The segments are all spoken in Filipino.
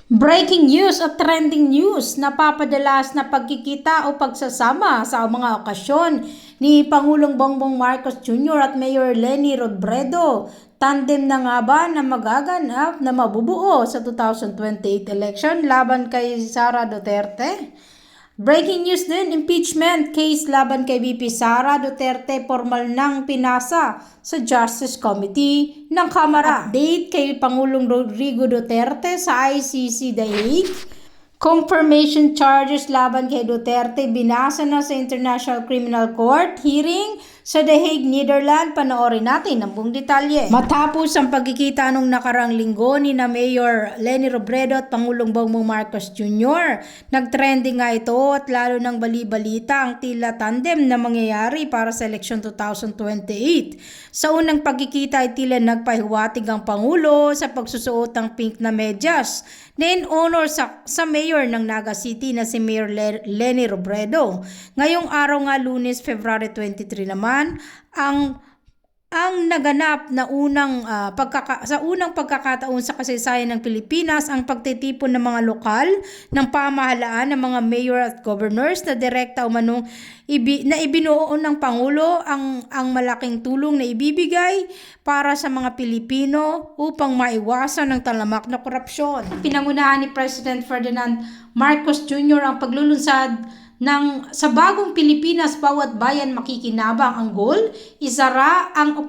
Breaking news at trending news, napapadalas na pagkikita o pagsasama sa mga okasyon ni Pangulong Bongbong Marcos Jr. at Mayor Leni Robredo. Tandem na nga ba na magaganap na mabubuo sa 2028 election laban kay Sara Duterte? Breaking news din, impeachment case laban kay VP Sara Duterte formal nang pinasa sa Justice Committee ng Kamara. Update kay Pangulong Rodrigo Duterte sa ICC The Hague. Confirmation charges laban kay Duterte binasa na sa International Criminal Court hearing sa The Hague, Netherlands. Panoorin natin ang buong detalye. Matapos ang pagkikita nung nakarang linggo ni na Mayor Leni Robredo at Pangulong Bongbong Marcos Jr., nagtrending nga ito at lalo nang bali-balita ang tila tandem na mangyayari para sa eleksyon 2028. Sa unang pagkikita ay tila nagpahiwatig ang Pangulo sa pagsusuot ng pink na medyas na in honor sa Mayor ng Naga City na si Mayor Leni Robredo. Ngayong araw nga Lunes, February 23 naman, ang naganap na sa unang pagkakataon sa kasaysayan ng Pilipinas ang pagtitipon ng mga lokal ng pamahalaan ng mga mayor at governors na direkta umanong na ibinuo ng Pangulo ang malaking tulong na ibibigay para sa mga Pilipino upang maiwasan ng talamak na korupsyon. Pinangunahan ni President Ferdinand Marcos Jr. ang paglulunsad sa bagong Pilipinas, bawat bayan makikinabang. Ang goal, isara ang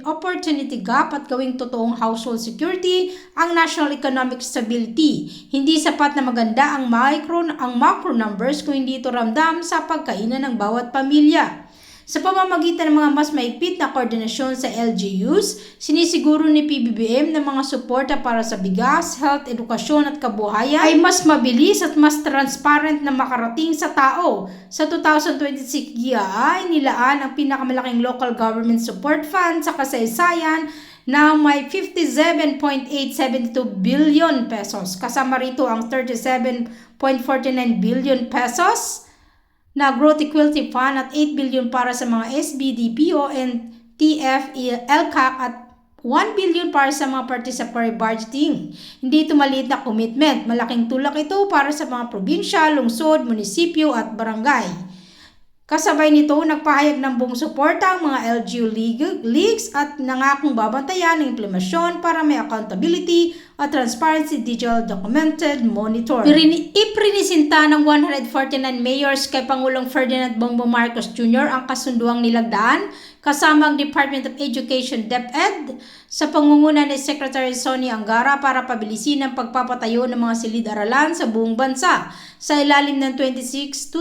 opportunity gap at gawing totoong household security ang national economic stability. Hindi sapat na maganda ang macro numbers kung hindi ito ramdam sa pagkainan ng bawat pamilya. Sa pamamagitan ng mga mas maigpit na koordinasyon sa LGUs, sinisiguro ni PBBM na mga suporta para sa bigas, health, edukasyon at kabuhayan ay mas mabilis at mas transparent na makarating sa tao. Sa 2026 ay nilaan ang pinakamalaking local government support fund sa kasaysayan na may 57.872 billion pesos. Kasama rito ang 37.49 billion pesos na Growth Equity Fund at 8 billion para sa mga SBDPO and TF-LCAC at 1 billion para sa mga participatory budgeting. Hindi ito maliit na commitment. Malaking tulak ito para sa mga probinsya, lungsod, munisipyo at barangay. Kasabay nito, nagpahayag ng buong suporta ang mga LGU leagues at nangakong babantayan ng implementasyon para may accountability at transparency, digital documented monitor. Iprinisinta ng 149 mayors kay Pangulong Ferdinand Bongbong Marcos Jr. ang kasunduang nilagdaan kasama ang Department of Education DepEd sa pangunguna ni Secretary Sonny Angara para pabilisin ang pagpapatayo ng mga silid-aralan sa buong bansa. Sa ilalim ng 2026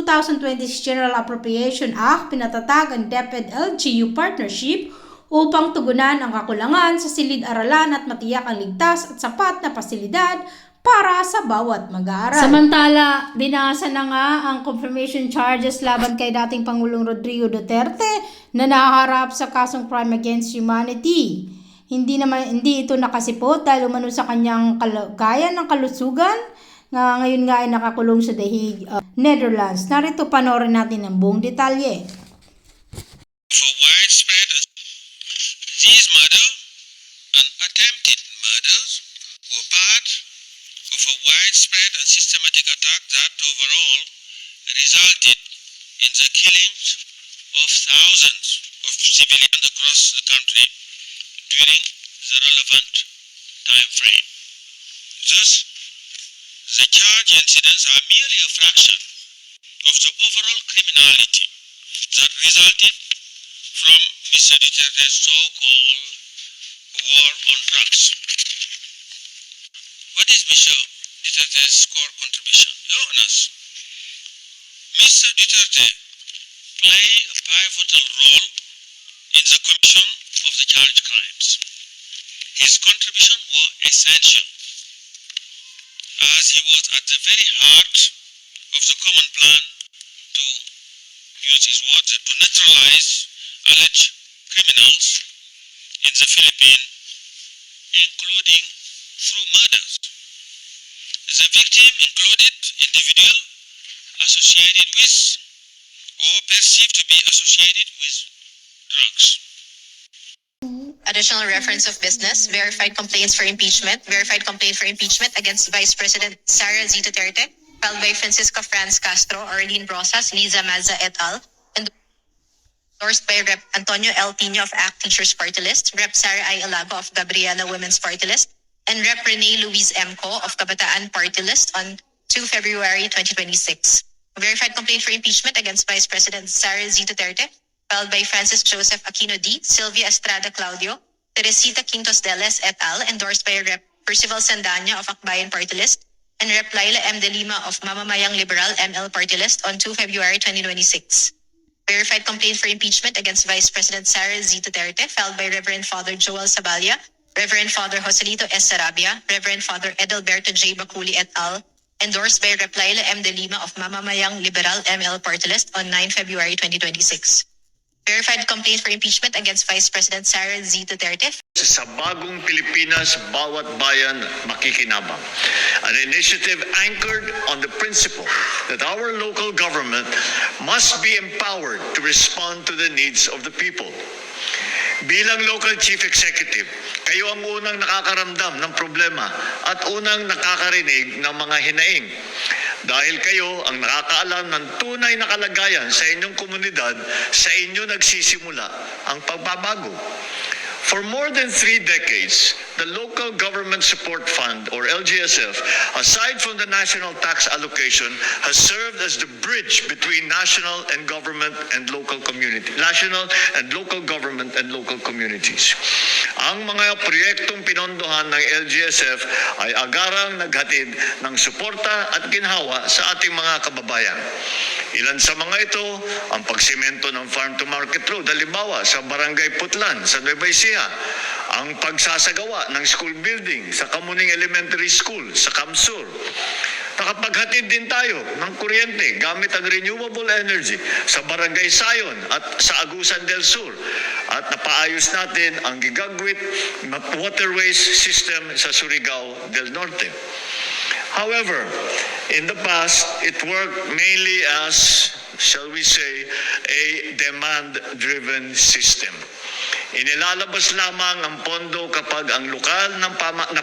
General Appropriation Act, pinatatag ang DepEd-LGU partnership upang tugunan ang kakulangan sa silid-aralan at matiyak ang ligtas at sapat na pasilidad para sa bawat mag-aaral. Samantala, binasa na nga ang confirmation charges laban kay dating Pangulong Rodrigo Duterte na nahaharap sa kasong crime against humanity. Hindi ito nakasipot dahil umano sa kanyang kaya ng kalusugan na ngayon nga ay nakakulong sa The Hague, Netherlands. Narito panoorin natin ang buong detalye. For widespread these murder and attempted murders were part of a widespread and systematic attack that overall resulted in the killings of thousands of civilians across the country during the relevant time frame. Thus, the charged incidents are merely a fraction of the overall criminality that resulted from Mr. Duterte's so-called war on drugs. What is Mr. Duterte's core contribution? Your Honors, Mr. Duterte played a pivotal role in the commission of the charged crimes. His contribution was essential, as he was at the very heart of the common plan to use his words, to neutralize alleged criminals in the Philippines, including through murders. The victim included individuals associated with or perceived to be associated with drugs. Additional reference of business, verified complaints for impeachment, verified complaint for impeachment against Vice President Sara Z. Duterte, filed by Francisco Franz Castro, Arlene Rosas, Liza Mazza et al., endorsed by Rep. Antonio L. Pino of ACT Teachers Party List, Rep. Sara I. Alago of Gabriela Women's Party List, and Rep. Renee Louise M. Co. of Kabataan Party List on 2 February 2026. Verified complaint for impeachment against Vice President Sara Z. Duterte, filed by Francis Joseph Aquino D., Sylvia Estrada Claudio, Teresita Quintos Deles et al., endorsed by Rep. Percival Sandanya of Akbayan Party List, and Rep. Laila M. De Lima of Mamamayang Liberal ML Party List on 2 February 2026. Verified complaint for impeachment against Vice President Sara Z. Duterte, filed by Reverend Father Joel Sabalia, Reverend Father Joselito S. Sarabia, Reverend Father Edelberto J. Baculi et al., endorsed by Rep. Laila M. De Lima of Mamamayang Liberal ML Party List on 9 February 2026. Verified complaint for impeachment against Vice President Sara Z. Duterte. Sa bagong Pilipinas, bawat bayan makikinabang. An initiative anchored on the principle that our local government must be empowered to respond to the needs of the people. Bilang local chief executive, kayo ang unang nakakaramdam ng problema at unang nakakarinig ng mga hinaing. Dahil kayo ang nakakaalam ng tunay na kalagayan sa inyong komunidad, sa inyo nagsisimula ang pagbabago. For more than 3 decades, the Local Government Support Fund, or LGSF, aside from the national tax allocation, has served as the bridge between national and government and local community, national and local government and local communities. Ang mga proyektong pinondohan ng LGSF ay agarang naghatid ng suporta at ginhawa sa ating mga kababayan. Ilan sa mga ito, ang pagsimento ng farm-to-market road, halimbawa sa Barangay Putlan, sa Nueva Ecija, ang pagsasagawa ng school building sa Kamuning Elementary School, sa Kamsur. Nakapaghatid din tayo ng kuryente gamit ang renewable energy sa Barangay Sayon at sa Agusan del Sur. At napaayos natin ang Gigagwit waterways system sa Surigao del Norte. However, in the past, it worked mainly as, shall we say, a demand-driven system. Inilalabas lamang ang pondo kapag ang lokal na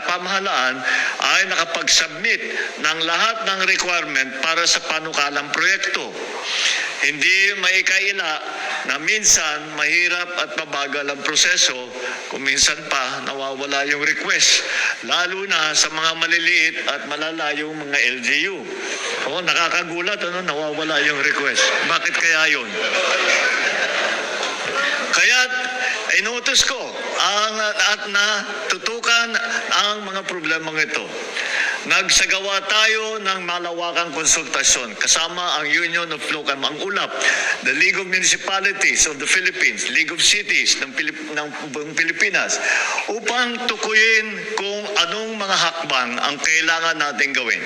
pamahalaan ay nakapag-submit ng lahat ng requirement para sa panukalang proyekto. Hindi maikaila na minsan mahirap at mabagal ang proseso, kung minsan pa nawawala yung request, lalo na sa mga maliliit at malalayong mga LGU. Nakakagulat, nawawala yung request. Bakit kaya yun? Kaya inutos ko at natutukan ang mga problemang ito. Nagsagawa tayo ng malawakang konsultasyon kasama ang Union of Local, ang ULAP, the League of Municipalities of the Philippines, League of Cities ng buong Pilipinas, upang tukuyin kung anong mga hakbang ang kailangan natin gawin.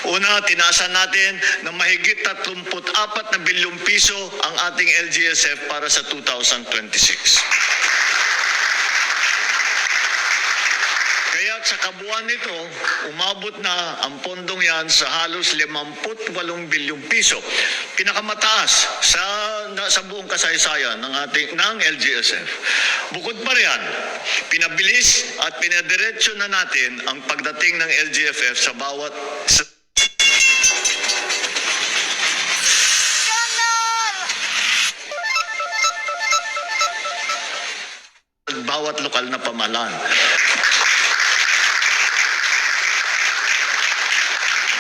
Una, tinaasan natin na mahigit 34 na bilyong piso ang ating LGSF para sa 2026. Kaya sa kabuuan nito, umabot na ang pondong yan sa halos 58 bilyong piso. Pinakamataas sa buong kasaysayan ng LGSF. Bukod pa riyan, pinabilis at pinadiretso na natin ang pagdating ng LGFF sa bawat lokal na pamahalaan.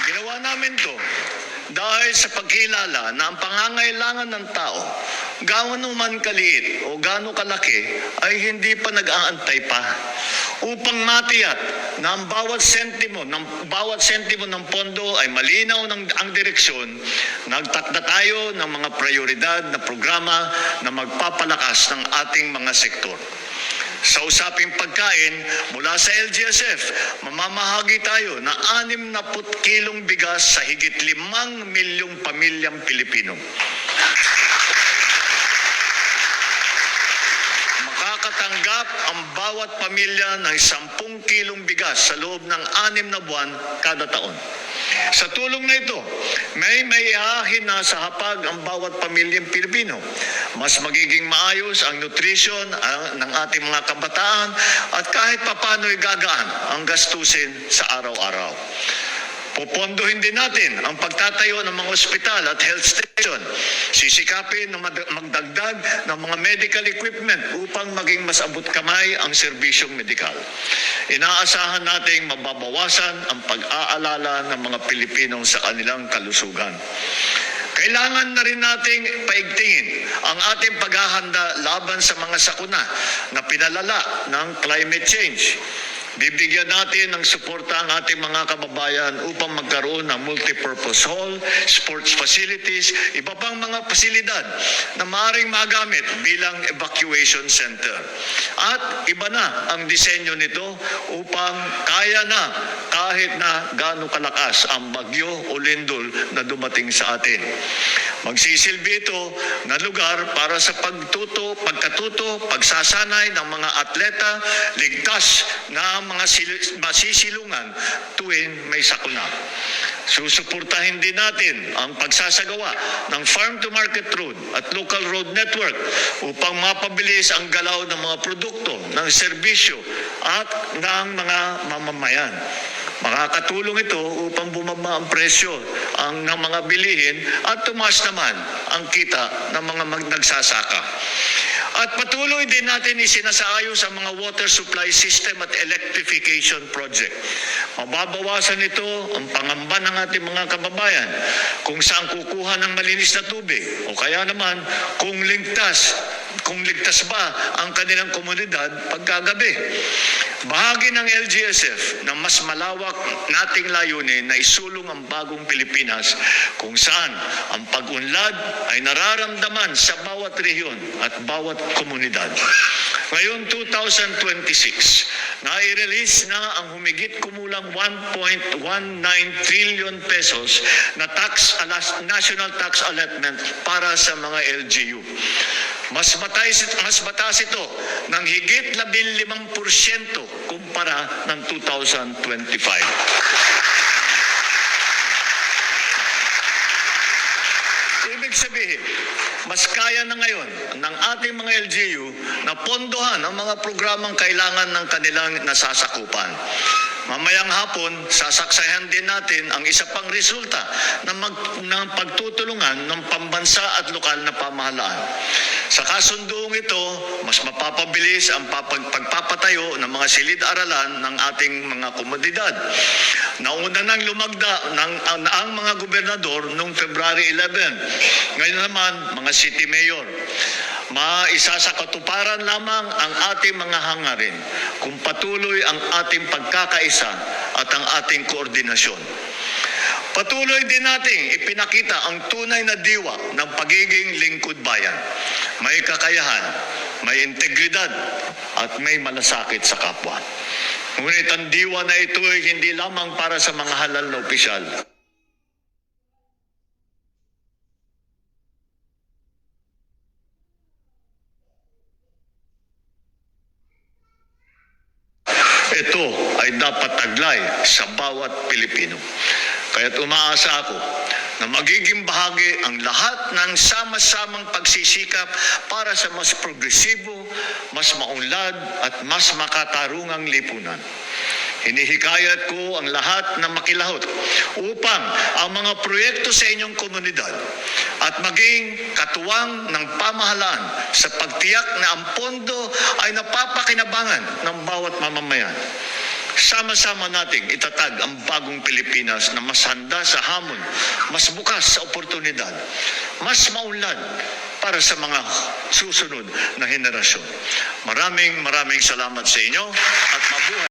Ginawa namin to dahil sa pagkilala na ang pangangailangan ng tao, gaano man kaliit o gaano kalaki, ay hindi pa nag-aantay pa. Upang matiyak na ang bawat sentimo ng pondo ay malinaw ang direksyon, nagtakda tayo ng mga prioridad na programa na magpapalakas ng ating mga sektor. Sa usaping pagkain, mula sa LGSF, mamamahagi tayo na 60 kilong bigas sa higit 5 milyong pamilyang Pilipino. Makakatanggap ang bawat pamilya ng 10 kilong bigas sa loob ng 6 na buwan kada taon. Sa tulong na ito, may maihahin na sa hapag ang bawat pamilyang Pilipino. Mas magiging maayos ang nutrition ng ating mga kabataan at kahit papano'y gagaan ang gastusin sa araw-araw. Popondohin din natin ang pagtatayo ng mga ospital at health station. Sisikapin na magdagdag ng mga medical equipment upang maging mas abot kamay ang serbisyong medikal. Inaasahan nating mababawasan ang pag-aalala ng mga Pilipino sa kanilang kalusugan. Kailangan na rin nating paigtingin ang ating paghahanda laban sa mga sakuna na pinalala ng climate change. Bibigyan natin ng suporta ang ating mga kababayan upang magkaroon ng multipurpose hall, sports facilities, iba pang mga pasilidad na maaaring magamit bilang evacuation center. At iba na ang disenyo nito upang kaya na kahit na gaano kalakas ang bagyo o lindol na dumating sa atin. Magsisilbi ito na lugar para sa pagkatuto, pagsasanay ng mga atleta, ligtas na mga masisilungan tuwing may sakuna. Susuportahin din natin ang pagsasagawa ng farm-to-market road at local road network upang mapabilis ang galaw ng mga produkto, ng serbisyo at ng mga mamamayan. Makakatulong ito upang bumaba ang presyo ng mga bilihin at tumaas naman ang kita ng mga nagsasaka. At patuloy din natin isinasaayos ang mga water supply system at electrification project. Mababawasan ito ang pangamba ng ating mga kababayan kung saan kukuha ng malinis na tubig o kaya naman kung ligtas ba ang kanilang komunidad pagkagabi. Bahagi ng LGSF na mas malawak nating layunin na isulong ang bagong Pilipinas kung saan ang pag-unlad ay nararamdaman sa bawat rehiyon at bawat komunidad. Ngayong 2026, nai-release na ang humigit kumulang 1.19 trillion pesos na national tax allotment para sa mga LGU. Mas mataas ito ng higit 15% kumpara ng 2025. Ibig sabihin, mas kaya na ngayon ng ating mga LGU na pondohan ang mga programang kailangan ng kanilang nasasakupan. Mamayang hapon, sasaksayan din natin ang isa pang resulta ng pagtutulungan ng pambansa at lokal na pamahalaan. Sa kasunduong ito, mas mapapabilis ang pagpapatayo ng mga silid-aralan ng ating mga komunidad. Nauna nang lumagda ang mga gobernador noong February 11. Ngayon naman, mga city mayor. Maisa sa katuparan lamang ang ating mga hangarin kung patuloy ang ating pagkakaisa at ang ating koordinasyon. Patuloy din nating ipinakita ang tunay na diwa ng pagiging lingkod bayan. May kakayahan, may integridad, at may malasakit sa kapwa. Ngunit ang diwa na ito ay hindi lamang para sa mga halal na opisyal. Ito ay dapat taglay sa bawat Pilipino. Kaya't umaasa ako na magiging bahagi ang lahat ng sama-samang pagsisikap para sa mas progresibo, mas maunlad at mas makatarungang lipunan. Hinihikayat ko ang lahat na makilahot upang ang mga proyekto sa inyong komunidad at maging katuwang ng pamahalaan sa pagtiyak na ang pondo ay napapakinabangan ng bawat mamamayan. Sama-sama nating itatag ang bagong Pilipinas na mas handa sa hamon, mas bukas sa oportunidad, mas maunlad para sa mga susunod na henerasyon. Maraming salamat sa inyo at mabuhay.